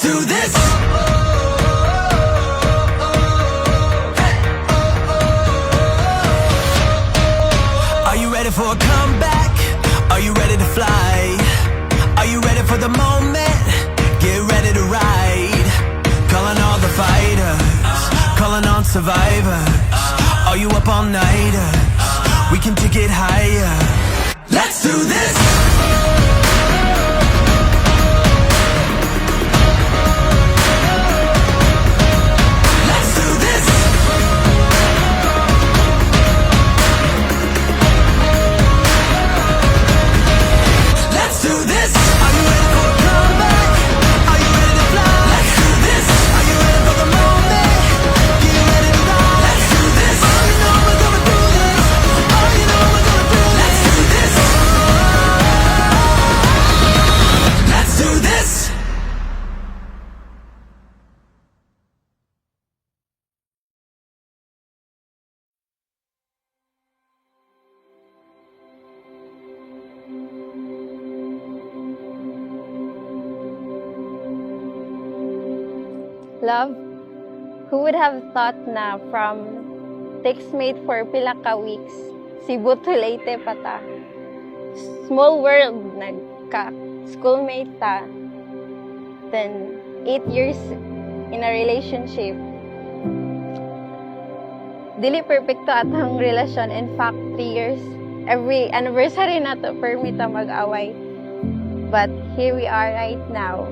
do this. Are you ready for a comeback? Are you ready to fly? Are you ready for the moment? Get ready to ride. Calling all the fighters, calling on survivors. Are you up all nighters? We can take it higher. Let's do this. Love, who would have thought na from textmate for pila ka weeks, Cebu to Leyte pa ta. Small world, nagka-schoolmate ta. Then, 8 years in a relationship. Dili perfecto atong relasyon. In fact, 3 years. Every anniversary na to, permit ta mag-away. But here we are right now.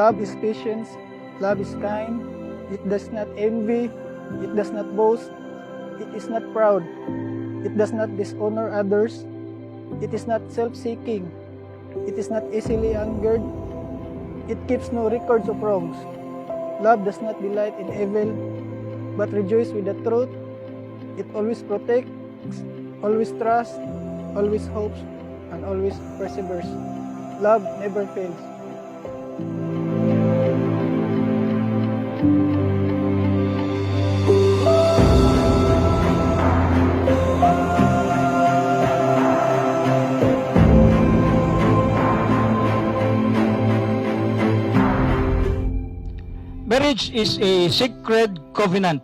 Love is patience, love is kind, it does not envy, it does not boast, it is not proud, it does not dishonor others, it is not self-seeking, it is not easily angered, it keeps no records of wrongs. Love does not delight in evil, but rejoices with the truth. It always protects, always trusts, always hopes, and always perseveres. Love never fails. Marriage is a sacred covenant,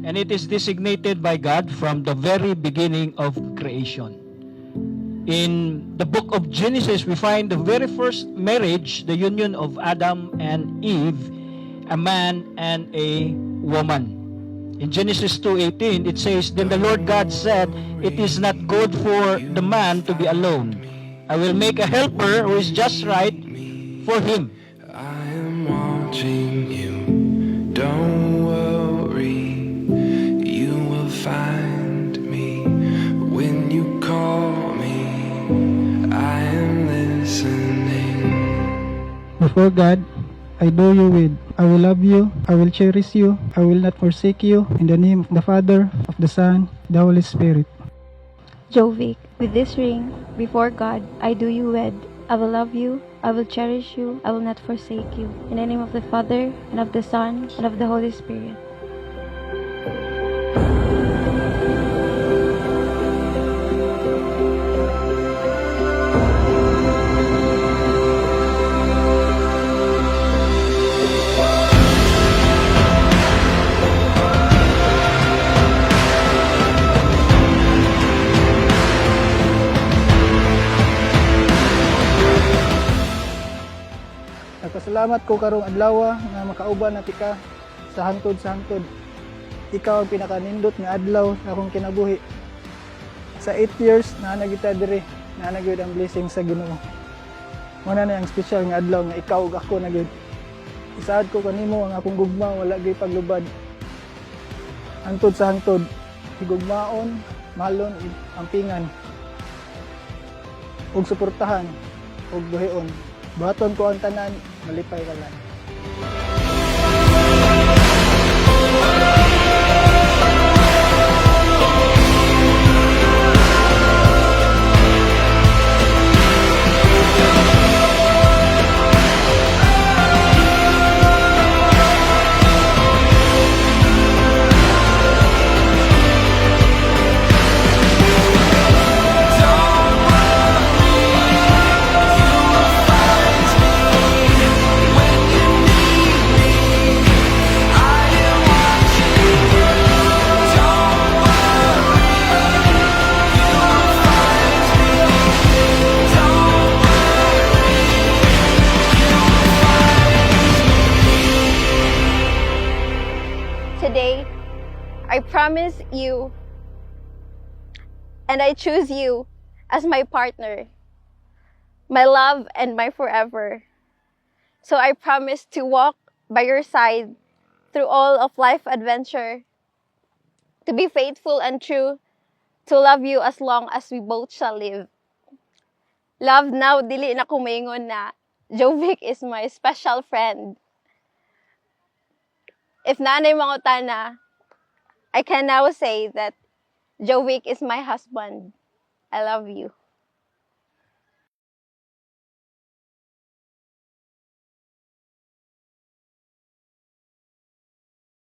and it is designated by God from the very beginning of creation. In the book of Genesis, we find the very first marriage, the union of Adam and Eve, a man and a woman. In Genesis 2:18, it says, "Then the Lord God said, it is not good for the man to be alone. I will make a helper who is just right for him." I am watching you, don't worry, you will find me when you call me, I am listening. Before God, I do you with. I will love you, I will cherish you, I will not forsake you. In the name of the Father, of the Son, the Holy Spirit. Jovic, with this ring, before God, I do you wed. I will love you, I will cherish you, I will not forsake you. In the name of the Father, and of the Son, and of the Holy Spirit. Nagpasalamat ko karong adlaw nga makauban na tika sa hangtod sa hangtod. Ikaw ang pinakanindot nga adlaw sa akong kinabuhi. Sa 8 years na nagita diri, na nagyud ang blessing sa Ginoo. Muna na ang special nga adlaw nga ikaw ug ako nagyud. Isaad ko kanimo ang akong gugma wala gyud paglubad. Hangtod sa hangtod, higugmaon, malon ang pingan. Ug suportahan ug buhion. Baton ko ang tanan, malipay ka lang. promise you and I choose you as my partner, my love and my forever. So I promise to walk by your side through all of life adventure, to be faithful and true, to love you as long as we both shall live. Love, now dili na kumingon na Jovic is my special friend. If nanay mangutana, I can now say that Jovic is my husband. I love you.